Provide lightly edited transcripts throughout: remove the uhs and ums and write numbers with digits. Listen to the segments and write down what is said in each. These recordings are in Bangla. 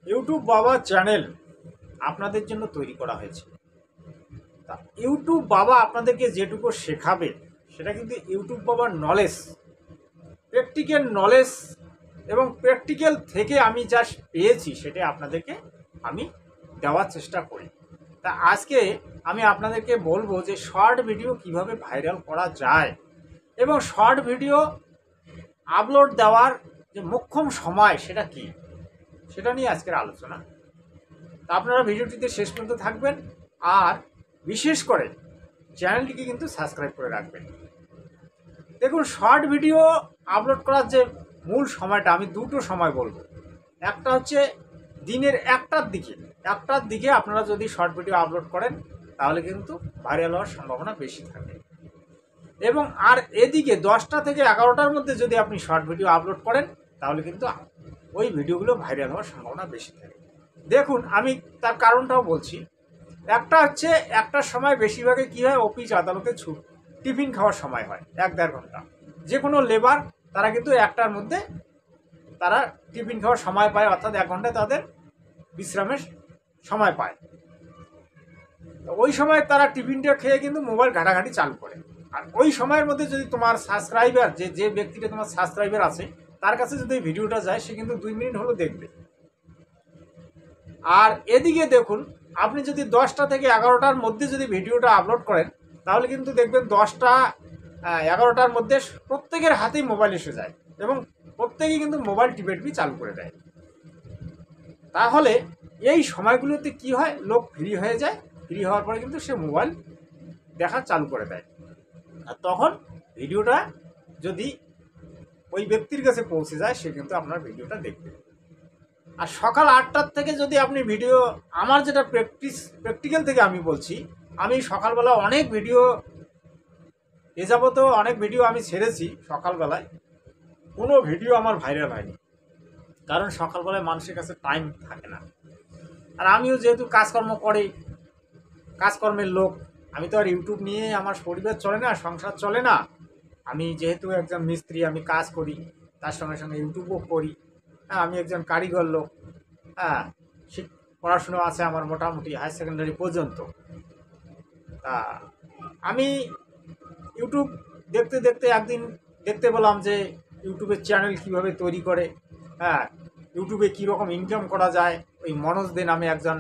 ইউটিউব বাবা চ্যানেল আপনাদের জন্য তৈরি করা হয়েছে। তা ইউটিউব বাবা আপনাদেরকে যেটুকু শেখাবে সেটা কিন্তু ইউটিউব বাবার নলেজ, প্র্যাকটিক্যাল নলেজ, এবং প্র্যাকটিক্যাল থেকে আমি যা পেয়েছি সেটা আপনাদেরকে আমি দেওয়ার চেষ্টা করি। তা আজকে আমি আপনাদেরকে বলবো যে শর্ট ভিডিও কিভাবে ভাইরাল করা যায় এবং শর্ট ভিডিও আপলোড দেওয়ার যে মোক্ষম সময় সেটা কি, সেটা নিয়ে আজকের আলোচনা। তা আপনারা ভিডিওটিতে শেষ পর্যন্ত থাকবেন আর বিশেষ করে চ্যানেলটিকে কিন্তু সাবস্ক্রাইব করে রাখবেন। দেখুন, শর্ট ভিডিও আপলোড করার যে মূল সময়টা আমি দুটো সময় বলবো। একটা হচ্ছে দিনের একটার দিকে আপনারা যদি শর্ট ভিডিও আপলোড করেন তাহলে কিন্তু ভাইরাল হওয়ার সম্ভাবনা বেশি থাকে, এবং আর এদিকে 10টা থেকে 11টার মধ্যে যদি আপনি শর্ট ভিডিও আপলোড করেন তাহলে কিন্তু ওই ভিডিওগুলো ভাইরাল হওয়ার সম্ভাবনা বেশি থাকে। দেখুন, আমি তার কারণটাও বলছি। একটা হচ্ছে একটার সময় বেশিরভাগে কী হয়, অফিস আদালতে টিফিন খাওয়ার সময় হয় 1-1.5 ঘন্টা। যে কোনো লেবার তারা কিন্তু একটার মধ্যে তারা টিফিন খাওয়ার সময় পায়, অর্থাৎ 1 ঘন্টায় তাদের বিশ্রামের সময় পায়। ওই সময় তারা টিফিনটা খেয়ে কিন্তু মোবাইল ঘাটাঘাটি চালু করে। আর ওই সময়ের মধ্যে যদি তোমার সাবস্ক্রাইবার, যে ব্যক্তিটা তোমার সাবস্ক্রাইবার আছে তার কাছে যদি ভিডিওটা যায় সে কিন্তু 2 মিনিট হলেও দেখবে। আর এদিকে দেখুন, আপনি যদি 10টা থেকে 11টার মধ্যে যদি ভিডিওটা আপলোড করেন তাহলে কিন্তু দেখবেন 10টা 11টার মধ্যে প্রত্যেকের হাতেই মোবাইল এসে যায় এবং প্রত্যেকেই কিন্তু মোবাইল টিপে চালু করে দেয়। তাহলে এই সময়গুলোতে কি হয়, লোক ফ্রি হয়ে যায়। ফ্রি হওয়ার পরে কিন্তু সে মোবাইল দেখা চালু করে দেয়। আর তখন ভিডিওটা যদি ওই ব্যক্তির কাছে পৌঁছে যায় সে কিন্তু আপনার ভিডিওটা দেখবে। আর সকাল 8টার থেকে যদি আপনি ভিডিও, আমার যেটা প্র্যাকটিক্যাল থেকে আমি বলছি, আমি সকালবেলা অনেক ভিডিও অনেক ভিডিও আমি ছেড়েছি সকালবেলায়, কোনো ভিডিও আমার ভাইরাল হয়নি। কারণ সকালবেলায় মানুষের কাছে টাইম থাকে না। আর আমিও যেহেতু কাজকর্মের লোক, আমি তো আর ইউটিউব নিয়ে আমার পরিবার চলে না, সংসার চলে না। আমি যেহেতু একজন মিস্ত্রি, আমি কাজ করি, তার সঙ্গে সঙ্গে ইউটিউবও করি। হ্যাঁ, আমি একজন কারিগর লোক। হ্যাঁ, পড়াশুনো আছে আমার মোটামুটি হায়ার সেকেন্ডারি পর্যন্ত। তা আমি ইউটিউব দেখতে দেখতে একদিন দেখতে পেলাম যে ইউটিউবের চ্যানেল কিভাবে তৈরি করে, হ্যাঁ, ইউটিউবে কীরকম ইনকাম করা যায়। ওই মনোজ দে নামে একজন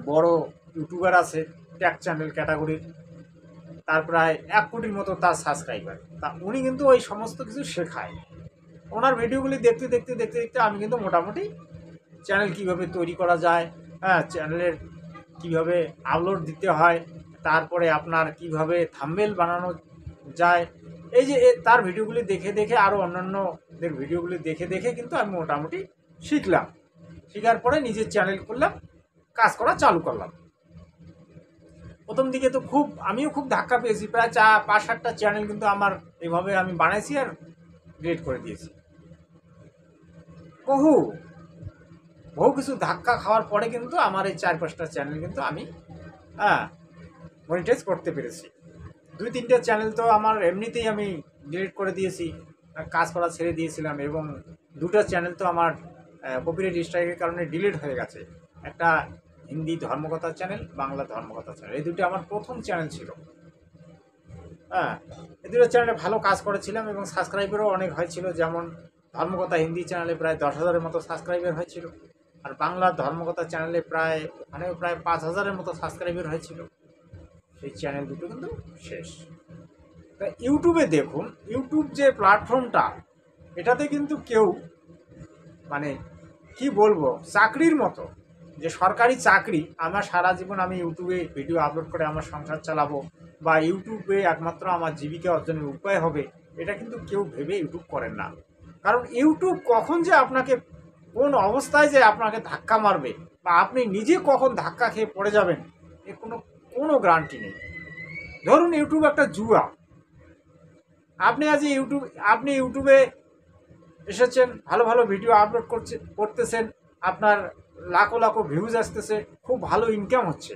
বড় ইউটিউবার আছে, ট্যাগ চ্যানেল ক্যাটাগরির, তার প্রায় 1 কোটির মতো তার সাবস্ক্রাইবার। তা উনি কিন্তু ওই সমস্ত কিছু শেখায়। ওনার ভিডিওগুলি দেখতে দেখতে দেখতে দেখতে আমি কিন্তু মোটামুটি চ্যানেল কিভাবে তৈরি করা যায়, হ্যাঁ, চ্যানেলের কিভাবে আপলোড দিতে হয়, তারপরে আপনার কিভাবে থাম্বনেল বানানো যায়, এই যে তার ভিডিওগুলি দেখে দেখে আরও অন্যান্যদের ভিডিওগুলি দেখে দেখে কিন্তু আমি মোটামুটি শিখলাম। শেখার পরে নিজের চ্যানেল করলাম, কাজ করা চালু করলাম। প্রথম দিকে তো আমিও খুব ধাক্কা পেয়েছি। প্রায় 5-7টা চ্যানেল কিন্তু আমার এইভাবে আমি বানাইছি আর ডিলিট করে দিয়েছি। বহু কিছু ধাক্কা খাওয়ার পরে কিন্তু আমার এই 4-5টা চ্যানেল কিন্তু আমি মনিটাইজ করতে পেরেছি। 2-3টা চ্যানেল তো আমার এমনিতেই আমি ডিলিট করে দিয়েছি, কাজ করা ছেড়ে দিয়েছিলাম, এবং 2টা চ্যানেল তো আমার কপিরাইট স্ট্রাইকের কারণে ডিলিট হয়ে গেছে। একটা হিন্দি ধর্মকথা চ্যানেল, বাংলা ধর্মকথা চ্যানেল, এই দুটো আমার প্রথম চ্যানেল ছিল। হ্যাঁ, এই দুটো চ্যানেলে ভালো কাজ করেছিলাম এবং সাবস্ক্রাইবারও অনেক হয়েছিল। যেমন ধর্মকথা হিন্দি চ্যানেলে প্রায় 10,000-এর মতো সাবস্ক্রাইবার হয়েছিল, আর বাংলা ধর্মকথা চ্যানেলে প্রায় 5,000-এর মতো সাবস্ক্রাইবার হয়েছিল। সেই চ্যানেল দুটো কিন্তু শেষ। তা ইউটিউবে দেখুন, ইউটিউব যে প্ল্যাটফর্মটা, এটাতে কিন্তু কেউ মানে কি বলবো, চাকরির মতো, যে সরকারি চাকরি, আমার সারা জীবন আমি ইউটিউবে ভিডিও আপলোড করে আমার সংসার চালাবো বা ইউটিউবে একমাত্র আমার জীবিকা অর্জনের উপায় হবে, এটা কিন্তু কেউ ভেবে ইউটিউব করেন না। কারণ ইউটিউব কখন যে আপনাকে, কোন অবস্থায় যে আপনাকে ধাক্কা মারবে বা আপনি নিজে কখন ধাক্কা খেয়ে পড়ে যাবেন, এর কোনো গ্যারান্টি নেই। ধরুন ইউটিউব একটা জুয়া। আপনি ইউটিউবে এসেছেন, ভালো ভালো ভিডিও আপলোড করতেছেন, আপনার লাখো লাখো ভিউজ আসতেছে, খুব ভালো ইনকাম হচ্ছে।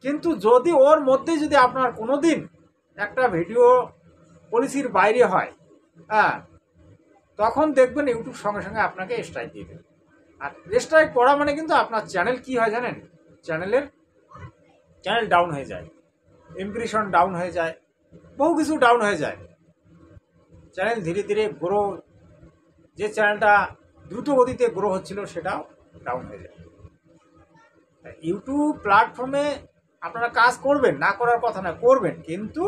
কিন্তু যদি ওর মধ্যে যদি আপনার কোনো দিন একটা ভিডিও পলিসির বাইরে হয়, হ্যাঁ, তখন দেখবেন ইউটিউব সঙ্গে সঙ্গে আপনাকে স্ট্রাইক দিয়ে দেবে। আর রেস্ট্রাইক পড়া মানে কিন্তু আপনার চ্যানেল কি হয় জানেন, চ্যানেল ডাউন হয়ে যায়, ইমপ্রেশন ডাউন হয়ে যায়, বহু কিছু ডাউন হয়ে যায়। চ্যানেল ধীরে ধীরে গ্রো, যে চ্যানেলটা দ্রুত গতিতে গ্রো হচ্ছিল সেটাও ডাউন হয়ে যায়। ইউটিউব প্ল্যাটফর্মে আপনারা কাজ করবেন, না করার কথা না, করবেন, কিন্তু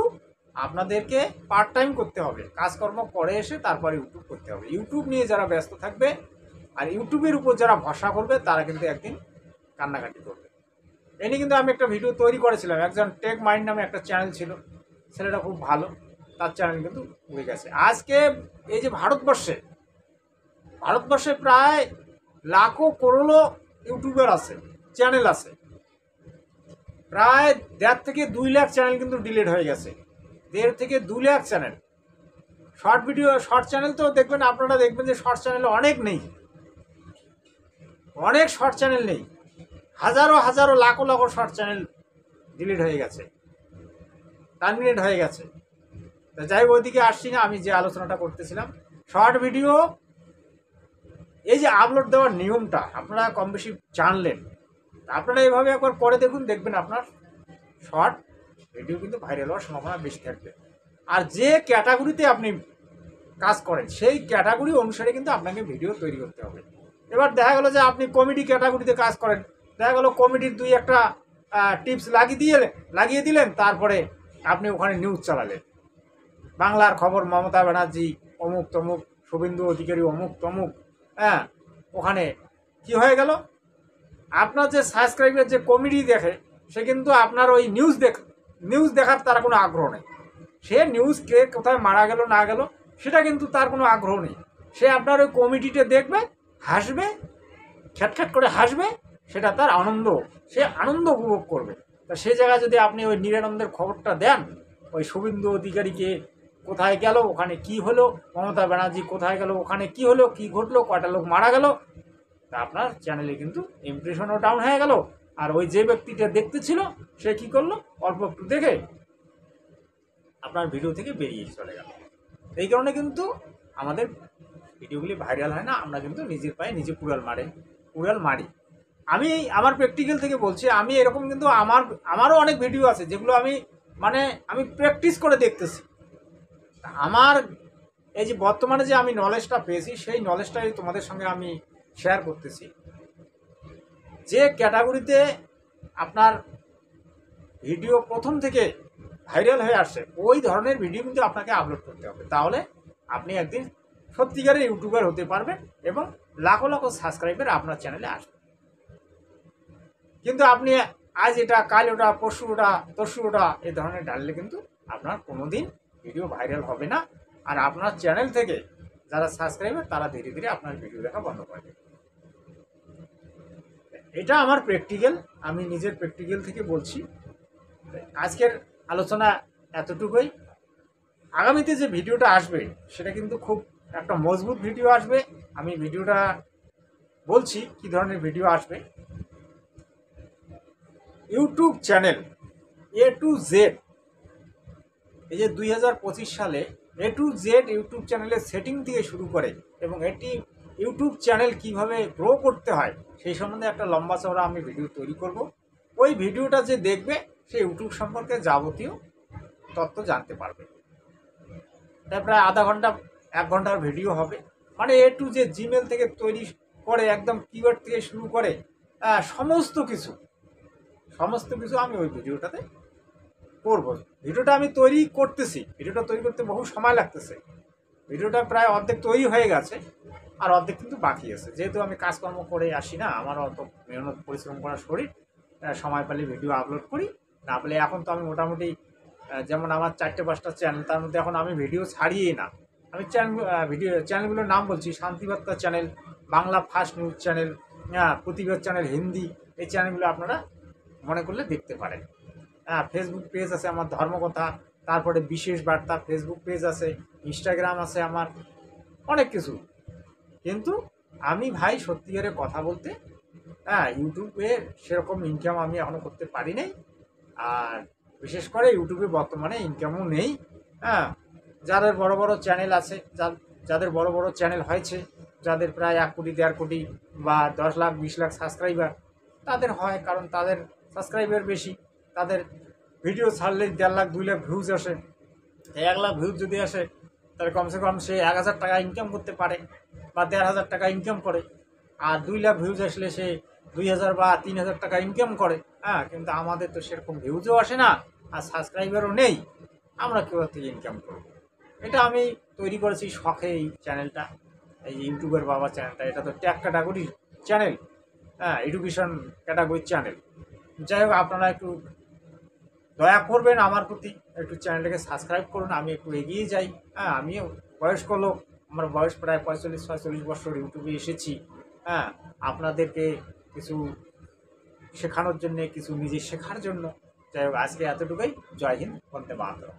আপনাদেরকে পার্ট টাইম করতে হবে, কাজকর্ম করে এসে তারপরে ইউটিউব করতে হবে। ইউটিউব নিয়ে যারা ব্যস্ত থাকবে আর ইউটিউবের উপর যারা ভরসা করবে তারা কিন্তু একদিন কান্নাকাটি করবে। এই নিয়ে কিন্তু আমি একটা ভিডিও তৈরি করেছিলাম, একজন টেক মাইন্ড নামে একটা চ্যানেল ছিল, ছেলেটা খুব ভালো, তার চ্যানেল কিন্তু উড়ে গেছে। আজকে এই যে ভারতবর্ষে প্রায় লাখো করোড়ো ইউটিউবার আছে, চ্যানেল আছে, প্রায় 1.5 থেকে 2 লাখ চ্যানেল কিন্তু ডিলিট হয়ে গেছে। 1.5 থেকে 2 লাখ চ্যানেল। শর্ট চ্যানেল তো দেখবেন, আপনারা দেখবেন যে শর্ট চ্যানেল অনেক নেই, অনেক শর্ট চ্যানেল নেই, হাজারো হাজারো লাখো লাখো শর্ট চ্যানেল ডিলিট হয়ে গেছে, টার্মিনেট হয়ে গেছে। তা যাই ওইদিকে আসছি না, আমি যে আলোচনাটা করতেছিলাম, শর্ট ভিডিও এই যে আপলোড দেওয়ার নিয়মটা আপনারা কম বেশি জানলেন, আপনারা এইভাবে একবার করে দেখুন, দেখবেন আপনার শর্ট ভিডিও কিন্তু ভাইরাল হওয়ার সম্ভাবনা বেশি থাকবে। আর যে ক্যাটাগরিতে আপনি কাজ করেন সেই ক্যাটাগরি অনুসারে কিন্তু আপনাকে ভিডিও তৈরি করতে হবে। এবার দেখা গেল যে আপনি কমেডি ক্যাটাগরিতে কাজ করেন, দেখা গেল কমেডির 2-1টা টিপস লাগিয়ে দিলেন, তারপরে আপনি ওখানে নিউজ চালালেন, বাংলার খবর, মমতা ব্যানার্জি অমুক তমুক, শুভেন্দু অধিকারী অমুক তমুক, হ্যাঁ, ওখানে কি হয়ে গেল, আপনার যে সাবস্ক্রাইবার যে কমেডি দেখে সে কিন্তু আপনার ওই নিউজ দেখার তার কোনো আগ্রহ নেই। সে নিউজ কে কোথায় মারা গেল না গেল সেটা কিন্তু তার কোনো আগ্রহ নেই। সে আপনার ওই কমেডিটা দেখবে, হাসবে, খ্যাটখ্যাট করে হাসবে, সেটা তার আনন্দ, সে আনন্দ উপভোগ করবে। তা সে জায়গায় যদি আপনি ওই নিরানন্দের খবরটা দেন, ওই শুভেন্দু অধিকারীকে কোথায় গেল, ওখানে কি হলো, মমতা ব্যানার্জি কোথায় গেল, ওখানে কি হলো, কি ঘটলো, কয়টা লোক মারা গেল, তা আপনার চ্যানেলে কিন্তু ইমপ্রেশনও ডাউন হয়ে গেল। আর ওই যে ব্যক্তিটা দেখতে ছিল সে কি করলো, অল্প একটু দেখে আপনার ভিডিও থেকে বেরিয়ে চলে গেল। এই কারণে কিন্তু আমাদের ভিডিওগুলি ভাইরাল হয় না, আমরা কিন্তু নিজের পায়ে নিজে কুড়াল মারি। আমি আমার প্র্যাকটিক্যাল থেকে বলছি, আমি এরকম কিন্তু আমারও অনেক ভিডিও আছে যেগুলো আমি প্র্যাকটিস করে দেখতেছি। আমার এই যে বর্তমানে যে আমি নলেজটা পেয়েছি সেই নলেজটাই তোমাদের সঙ্গে আমি শেয়ার করতেছি। যে ক্যাটাগরিতে আপনার ভিডিও প্রথম থেকে ভাইরাল হয়ে আসছে ওই ধরনের ভিডিও কিন্তু আপনাকে আপলোড করতে হবে, তাহলে আপনি একদিন সত্যিকারের ইউটিউবার হতে পারবেন এবং লাখো লাখো সাবস্ক্রাইবার আপনার চ্যানেলে আসবে। কিন্তু আপনি আজ এটা, কাল ওটা, পরশু ওটা, তরশু ওটা এই ধরনের ডাললে কিন্তু আপনার কোনোদিন ভিডিও ভাইরাল হবে না। আর আপনার চ্যানেল থেকে যারা সাবস্ক্রাইবার তারা ধীরে ধীরে আপনার ভিডিও দেখা বন্ধ করে দেবে। এটা আমার প্র্যাকটিক্যাল, আমি নিজের প্র্যাকটিক্যাল থেকে বলছি। আজকের আলোচনা এতটুকুই। আগামীতে যে ভিডিওটা আসবে সেটা কিন্তু খুব একটা মজবুত ভিডিও আসবে। আমি ভিডিওটা বলছি কি ধরনের ভিডিও আসবে। YouTube channel A to Z, এই যে 2025 সালে A to Z ইউটিউব চ্যানেলের সেটিং থেকে শুরু করে এবং এটি ইউটিউব চ্যানেল কিভাবে গ্রো করতে হয় সেই সম্বন্ধে একটা লম্বা চওড়া আমি ভিডিও তৈরি করব। ওই ভিডিওটা যে দেখবে সে ইউটিউব সম্পর্কে যাবতীয় তথ্য জানতে পারবে। তাই প্রায় আধা ঘন্টা 1 ঘন্টার ভিডিও হবে, মানে A to Z জিমেল থেকে তৈরি করে একদম কিওয়ার্ড থেকে শুরু করে সমস্ত কিছু আমি ওই ভিডিওটাতে করব। ভিডিওটা আমি তৈরি করতেছি, ভিডিওটা তৈরি করতে বহু সময় লাগতেছে। ভিডিওটা প্রায় অর্ধেক তৈরি হয়ে গেছে আর অর্ধেক কিন্তু বাকি আছে, যেহেতু আমি কাজকর্ম করে আসি না, আমার অত মেহনত পরিশ্রম করার শরীর, সময় পেলে ভিডিও আপলোড করি, না পেলে এখন তো আমি মোটামুটি যেমন আমার 4-5টা চ্যানেল, তার মধ্যে এখন আমি ভিডিও ছাড়িয়ে না। আমি চ্যানেলগুলোর নাম বলছি: Shantibarta channel, Bangla first news channel, Pratibad channel Hindi, এই চ্যানেলগুলো আপনারা মনে করলে দেখতে পারেন। ফেসবুক পেজ আছে আমার ধর্মকথা, তারপরে বিশেষ বার্তা ফেসবুক পেজ আছে, ইনস্টাগ্রাম আছে আমার, অনেক কিছু। কিন্তু আমি ভাই সত্যিকারের কথা বলতে ইউটিউবে সেরকম ইনকাম আমি এখনও করতে পারি নাই। আর বিশেষ করে ইউটিউবে বর্তমানে ইনকামও নেই। যাদের বড় বড় চ্যানেল আছে, যাদের বড় বড় চ্যানেল হয়েছে, যাদের প্রায় 1 কোটি 1.5 কোটি বা 10 লাখ 20 লাখ সাবস্ক্রাইবার, তাদের হয়, কারণ তাদের সাবস্ক্রাইবার বেশি। তাদের ভিডিও ছাড়লে 1.5 লাখ 2 লাখ ভিউজ আসে। 1 লাখ ভিউজ যদি আসে, তাহলে কমসে কম সে 1000 টাকা ইনকাম করতে পারে বা 1500 টাকা ইনকাম করে। আর 2 লাখ ভিউজ আসলে সে 2000 বা 3000 টাকা ইনকাম করে। হ্যাঁ, কিন্তু আমাদের তো সেরকম ভিউজও আসে না, আর সাবস্ক্রাইবারও নেই। আমরা কোথা থেকে ইনকাম করব? এটা আমি তৈরি করেছি শখে এই চ্যানেলটা, এই ইউটিউবের বাবা চ্যানেলটা। এটা তো ট্যাগ ক্যাটাগরির চ্যানেল, হ্যাঁ, এডুকেশন ক্যাটাগরির চ্যানেল। যাই হোক, আপনারা একটু দয়া করবেন আমার প্রতি, একটু চ্যানেলটাকে সাবস্ক্রাইব করুন, আমি একটু এগিয়ে যাই। হ্যাঁ, আমিও বয়স্ক লোক, আমার বয়স প্রায় 45-46 বছর, ইউটিউবে এসেছি। হ্যাঁ, আপনাদেরকে কিছু শেখানোর জন্যে, কিছু নিজে শেখার জন্য। যাই হোক, আজকে এতটুকুই। জয় হিন্দ, বন্দে মাতরম।